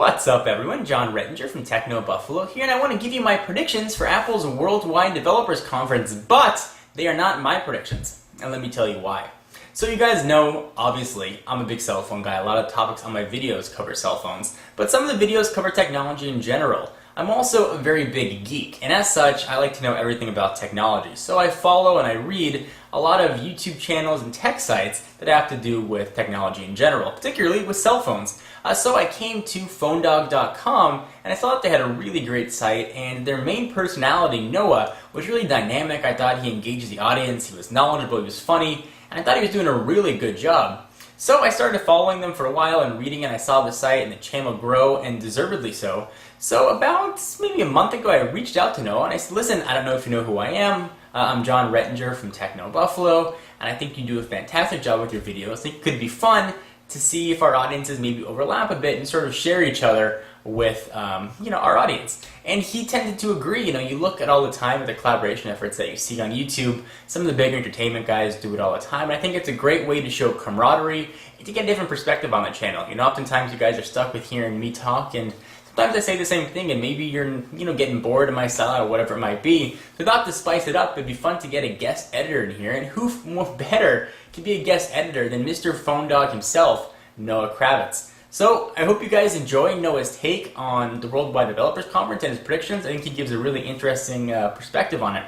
What's up everyone, John Rettinger from Techno Buffalo here, and I want to give you my predictions for Apple's Worldwide Developers Conference, but they are not my predictions, and let me tell you why. So you guys know, obviously, I'm a big cell phone guy. A lot of topics on my videos cover cell phones, but some of the videos cover technology in general. I'm also a very big geek, and as such, I like to know everything about technology. So I follow and I read a lot of YouTube channels and tech sites that have to do with technology in general, particularly with cell phones. So I came to phonedog.com, and I thought they had a really great site, and their main personality, Noah, was really dynamic. I thought he engaged the audience, he was knowledgeable, he was funny, and I thought he was doing a really good job. So I started following them for a while and reading, and I saw the site and the channel grow, and deservedly so. So about maybe a month ago, I reached out to Noah and I said, listen, I don't know if you know who I am. I'm John Rettinger from Techno Buffalo, and I think you do a fantastic job with your videos. I think it could be fun to see if our audiences maybe overlap a bit and sort of share each other with our audience. And he tended to agree. You look at all the time at the collaboration efforts that you see on YouTube. Some of the big entertainment guys do it all the time, and I think it's a great way to show camaraderie and to get a different perspective on the channel. Oftentimes you guys are stuck with hearing me talk, and sometimes I say the same thing, and maybe you're getting bored of my style or whatever it might be. So I thought to spice it up, it'd be fun to get a guest editor in here, and who more better to be a guest editor than Mr. Phone Dog himself, Noah Kravitz. So I hope you guys enjoy Noah's take on the Worldwide Developers Conference and his predictions. I think he gives a really interesting perspective on it.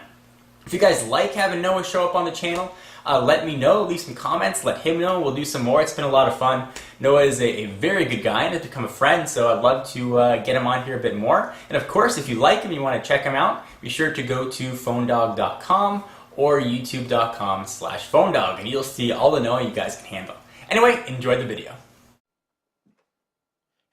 If you guys like having Noah show up on the channel, let me know, leave some comments, let him know, we'll do some more. It's been a lot of fun. Noah is a very good guy and has become a friend, so I'd love to get him on here a bit more. And of course, if you like him and you want to check him out, be sure to go to phonedog.com or youtube.com/phonedog, and you'll see all the Noah you guys can handle. Anyway, enjoy the video.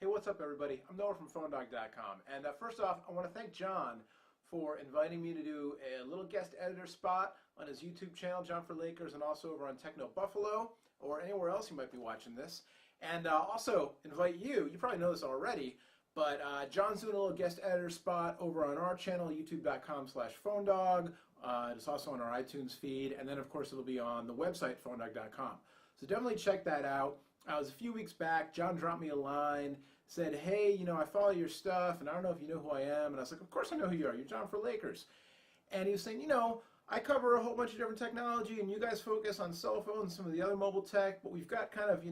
Hey, what's up everybody? I'm Noah from phonedog.com, and first off, I want to thank John for inviting me to do a little guest editor spot on his YouTube channel, John for Lakers, and also over on Techno Buffalo, or anywhere else you might be watching this. And also invite you probably know this already, but John's doing a little guest editor spot over on our channel, youtube.com/phonedog. It's also on our iTunes feed, and then of course it'll be on the website, phonedog.com. So definitely check that out. It was a few weeks back, John dropped me a line, said, hey, I follow your stuff, and I don't know if you know who I am. And I was like, of course I know who you are. You're John for Lakers. And he was saying, I cover a whole bunch of different technology, and you guys focus on cell phones and some of the other mobile tech, but we've got kind of,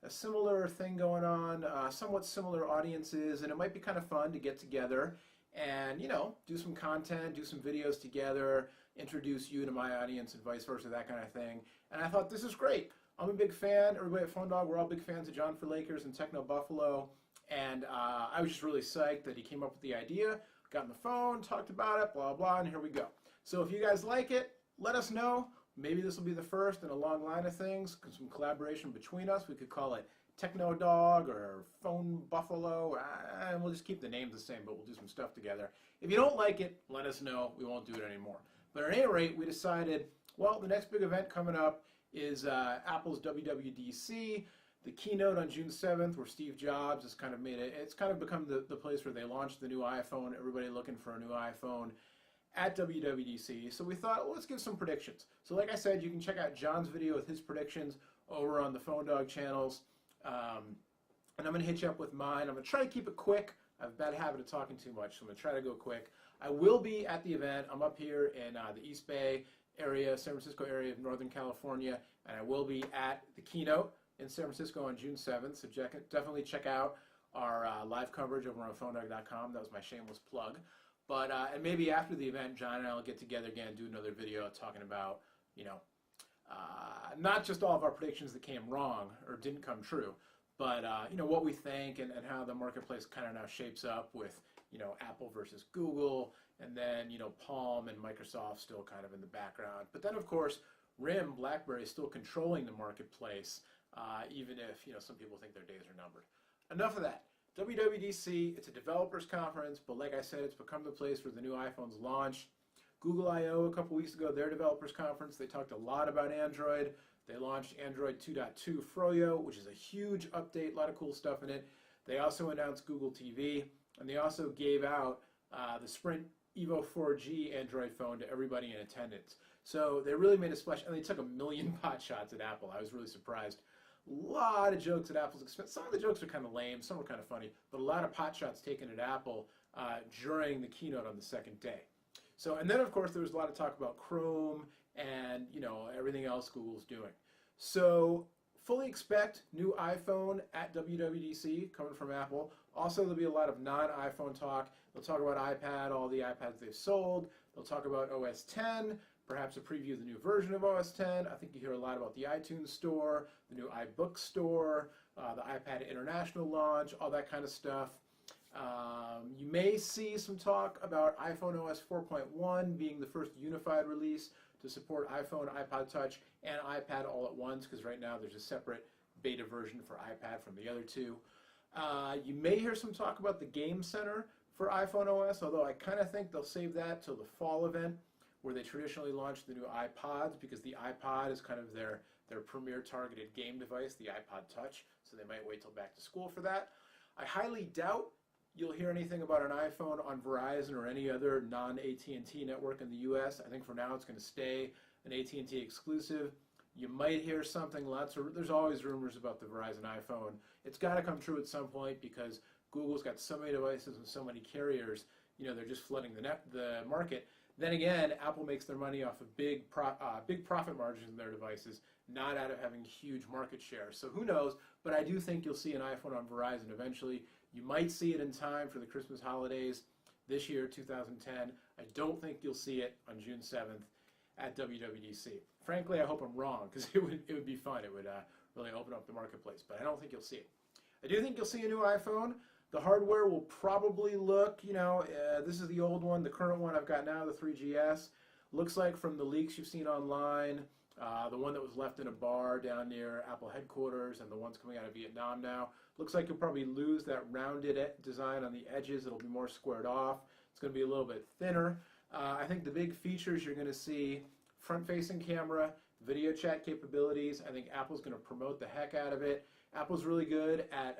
a similar thing going on, somewhat similar audiences, and it might be kind of fun to get together and, do some content, do some videos together, introduce you to my audience and vice versa, that kind of thing. And I thought, this is great. I'm a big fan. Everybody at Phone Dog, we're all big fans of John for Lakers and Techno Buffalo. And I was just really psyched that he came up with the idea, got on the phone, talked about it, blah, blah, and here we go. So if you guys like it, let us know. Maybe this will be the first in a long line of things, some collaboration between us. We could call it Techno Dog or Phone Buffalo, and we'll just keep the names the same, but we'll do some stuff together. If you don't like it, let us know. We won't do it anymore. But at any rate, we decided, well, the next big event coming up is Apple's WWDC. The keynote on June 7th, where Steve Jobs has kind of it's kind of become the place where they launched the new iPhone, everybody looking for a new iPhone at WWDC. So we thought, well, let's give some predictions. So like I said, you can check out John's video with his predictions over on the Phone Dog channels. And I'm going to hit you up with mine. I'm going to try to keep it quick. I have a bad habit of talking too much, so I'm going to try to go quick. I will be at the event. I'm up here in the East Bay area, San Francisco area of Northern California, and I will be at the keynote in San Francisco on June 7th, so definitely check out our live coverage over on phonedog.com. That was my shameless plug. But and maybe after the event, John and I will get together again and do another video talking about, not just all of our predictions that came wrong or didn't come true, but what we think and how the marketplace kind of now shapes up with, Apple versus Google, and then, Palm and Microsoft still kind of in the background. But then, of course, RIM, BlackBerry, is still controlling the marketplace, even if, some people think their days are numbered. Enough of that. WWDC, it's a developers conference, but like I said, it's become the place where the new iPhones launch. Google I/O a couple weeks ago, their developers conference, they talked a lot about Android. They launched Android 2.2 Froyo, which is a huge update, a lot of cool stuff in it. They also announced Google TV, and they also gave out the Sprint Evo 4G Android phone to everybody in attendance. So they really made a splash, and they took 1 million pot shots at Apple. I was really surprised. A lot of jokes at Apple's expense. Some of the jokes are kind of lame, some are kind of funny, but a lot of pot shots taken at Apple during the keynote on the second day. So, and then of course there was a lot of talk about Chrome and everything else Google's doing. So fully expect new iPhone at WWDC coming from Apple. Also, there'll be a lot of non-iPhone talk. They'll talk about iPad, all the iPads they've sold. They'll talk about OS 10, perhaps a preview of the new version of OS 10. I think you hear a lot about the iTunes Store, the new iBook Store, the iPad International launch, all that kind of stuff. You may see some talk about iPhone OS 4.1 being the first unified release to support iPhone, iPod Touch, and iPad all at once, because right now there's a separate beta version for iPad from the other two. You may hear some talk about the Game Center for iPhone OS, although I kind of think they'll save that till the fall event, where they traditionally launch the new iPods, because the iPod is kind of their premier targeted game device, the iPod Touch, so they might wait till back to school for that. I highly doubt you'll hear anything about an iPhone on Verizon or any other non-AT&T network in the US. I think for now it's going to stay an AT&T exclusive. You might hear something, there's always rumors about the Verizon iPhone. It's got to come true at some point because Google's got so many devices and so many carriers, they're just flooding the market. Then again, Apple makes their money off of big profit margins in their devices, not out of having huge market share. So who knows, but I do think you'll see an iPhone on Verizon eventually. You might see it in time for the Christmas holidays this year, 2010. I don't think you'll see it on June 7th at WWDC. Frankly, I hope I'm wrong, because it would be fun. It would really open up the marketplace, but I don't think you'll see it. I do think you'll see a new iPhone. The hardware will probably look, this is the old one. The current one I've got now, the 3GS, looks like from the leaks you've seen online, the one that was left in a bar down near Apple headquarters and the ones coming out of Vietnam now, looks like you'll probably lose that rounded design on the edges. It'll be more squared off. It's going to be a little bit thinner. I think the big features you're going to see, front-facing camera, video chat capabilities. I think Apple's going to promote the heck out of it. Apple's really good at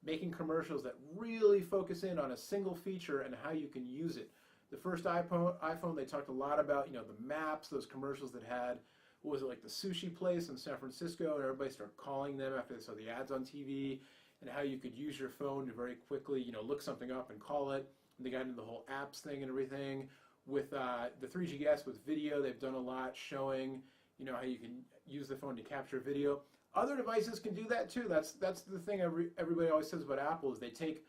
making commercials that really focus in on a single feature and how you can use it. The first iPhone, they talked a lot about, the maps, those commercials that had, what was it, like the sushi place in San Francisco, and everybody started calling them after they saw the ads on TV, and how you could use your phone to very quickly, look something up and call it. And they got into the whole apps thing and everything. With the 3GS with video, they've done a lot showing, how you can use the phone to capture video. Other devices can do that too. That's the thing everybody always says about Apple is they take,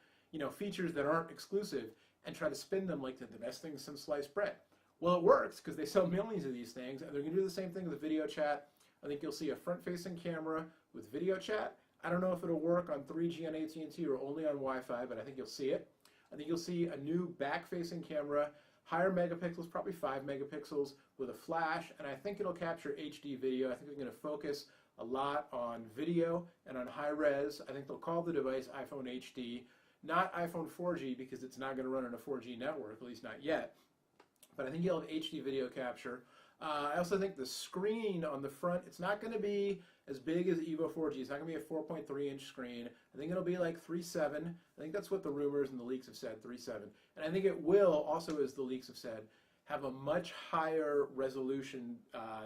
features that aren't exclusive and try to spin them like they're the best thing since sliced bread. Well, it works because they sell millions of these things, and they're going to do the same thing with video chat. I think you'll see a front-facing camera with video chat. I don't know if it'll work on 3G on AT&T or only on Wi-Fi, but I think you'll see it. I think you'll see a new back-facing camera, higher megapixels, probably 5 megapixels, with a flash, and I think it'll capture HD video. I think they're going to focus a lot on video and on high res. I think they'll call the device iPhone HD, not iPhone 4G, because it's not going to run on a 4G network, at least not yet. But I think you'll have HD video capture. I also think the screen on the front, it's not going to be as big as Evo 4G. It's not going to be a 4.3-inch screen. I think it'll be like 3.7. I think that's what the rumors and the leaks have said, 3.7. And I think it will, also as the leaks have said, have a much higher resolution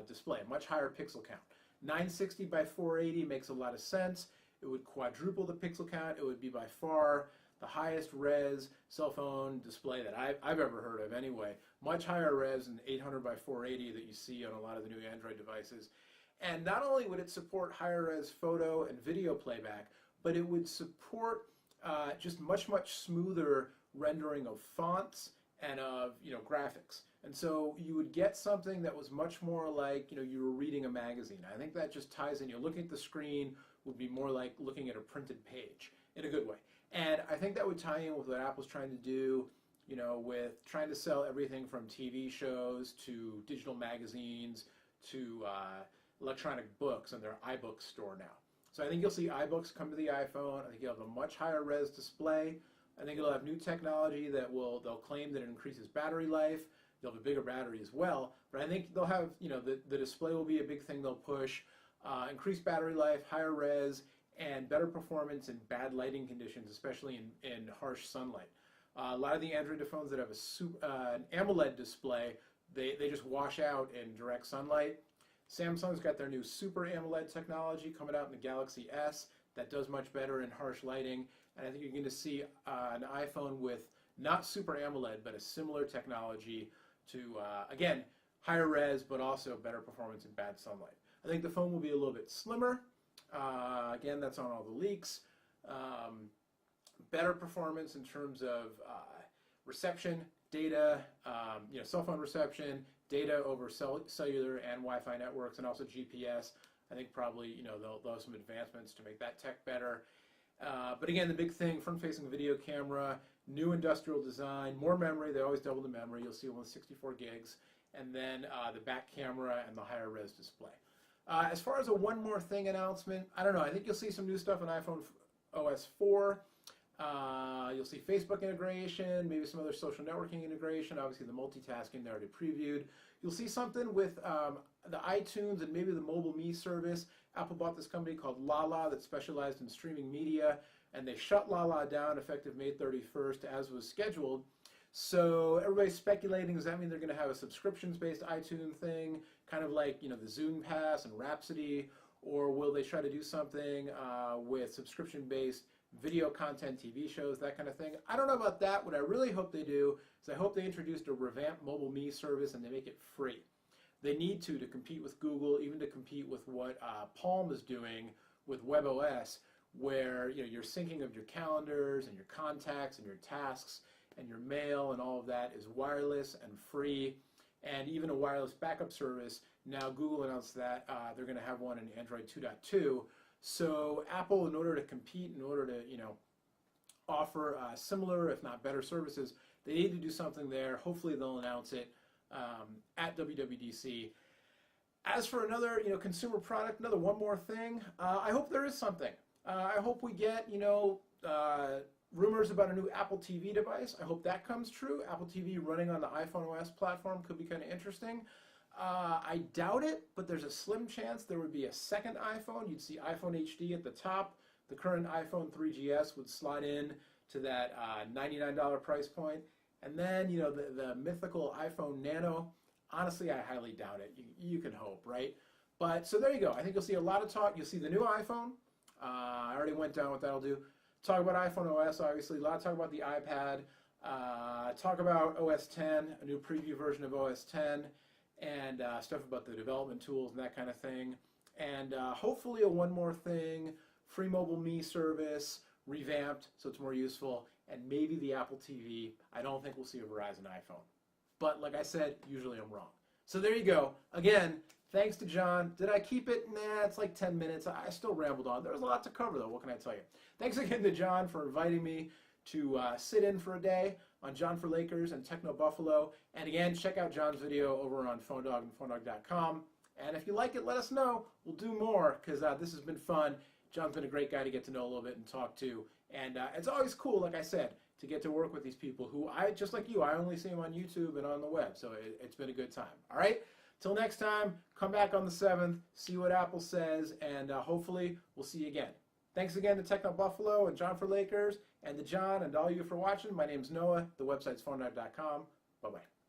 display, much higher pixel count. 960 by 480 makes a lot of sense. It would quadruple the pixel count. It would be by far the highest res cell phone display that I've ever heard of anyway. Much higher res than 800 by 480 that you see on a lot of the new Android devices. And not only would it support higher res photo and video playback, but it would support just much smoother rendering of fonts and of graphics. And so you would get something that was much more like you were reading a magazine. I think that just ties in. Looking at the screen would be more like looking at a printed page in a good way. And I think that would tie in with what Apple's trying to do, with trying to sell everything from TV shows to digital magazines to electronic books on their iBook store now. So I think you'll see iBooks come to the iPhone. I think you'll have a much higher res display. I think it'll have new technology that they'll claim that it increases battery life. They'll have a bigger battery as well. But I think they'll have, the display will be a big thing they'll push. Increased battery life, higher res, and better performance in bad lighting conditions, especially in harsh sunlight. A lot of the Android phones that have an AMOLED display, they just wash out in direct sunlight. Samsung's got their new Super AMOLED technology coming out in the Galaxy S that does much better in harsh lighting. And I think you're going to see an iPhone with not Super AMOLED, but a similar technology to, again, higher res, but also better performance in bad sunlight. I think the phone will be a little bit slimmer. Again, that's on all the leaks. Better performance in terms of reception, data, cell phone reception, data over cellular and Wi-Fi networks, and also GPS. I think probably they'll have some advancements to make that tech better. But again, the big thing: front-facing video camera, new industrial design, more memory. They always double the memory. You'll see one with 64 gigs, and then the back camera and the higher res display. As far as a one more thing announcement, I don't know. I think you'll see some new stuff on iPhone OS 4. You'll see Facebook integration, maybe some other social networking integration, obviously the multitasking they already previewed. You'll see something with the iTunes and maybe the Mobile Me service. Apple bought this company called Lala that specialized in streaming media, and they shut Lala down effective May 31st as was scheduled. So everybody's speculating, does that mean they're going to have a subscriptions-based iTunes thing, kind of like the Zoom Pass and Rhapsody, or will they try to do something with subscription-based video content, TV shows, that kind of thing? I don't know about that. What I really hope they do is I hope they introduced a revamped Mobile Me service and they make it free. They need to compete with Google, even to compete with what Palm is doing with WebOS, where your syncing of your calendars and your contacts and your tasks and your mail and all of that is wireless and free, and even a wireless backup service. Now Google announced that they're going to have one in Android 2.2. So Apple, in order to compete, in order to offer similar, if not better services, they need to do something there. Hopefully they'll announce it at WWDC. As for another consumer product, one more thing, I hope there is something. I hope we get rumors about a new Apple TV device. I hope that comes true. Apple TV running on the iPhone OS platform could be kind of interesting. I doubt it, but there's a slim chance there would be a second iPhone. You'd see iPhone HD at the top. The current iPhone 3GS would slot in to that $99 price point. And then, the mythical iPhone Nano, honestly, I highly doubt it. You can hope, right? But, so there you go. I think you'll see a lot of talk. You'll see the new iPhone. I already went down what that'll do. Talk about iPhone OS, obviously. A lot of talk about the iPad. Talk about OS 10, a new preview version of OS 10. And stuff about the development tools and that kind of thing. And hopefully a one more thing, free Mobile Me service, revamped so it's more useful, and maybe the Apple TV. I don't think we'll see a Verizon iPhone. But like I said, usually I'm wrong. So there you go. Again, thanks to John. Did I keep it? Nah, it's like 10 minutes. I still rambled on. There was a lot to cover though, what can I tell you? Thanks again to John for inviting me to sit in for a day on John for Lakers and Techno Buffalo. And again, check out John's video over on PhoneDog and PhoneDog.com. And if you like it, let us know. We'll do more because this has been fun. John's been a great guy to get to know a little bit and talk to. And it's always cool, like I said, to get to work with these people who just like you, I only see them on YouTube and on the web. So it's been a good time. All right? Till next time, come back on the 7th, see what Apple says, and hopefully we'll see you again. Thanks again to Techno Buffalo and John for Lakers, and to John and all you for watching. My name's Noah. The website's PhoneDog.com. Bye-bye.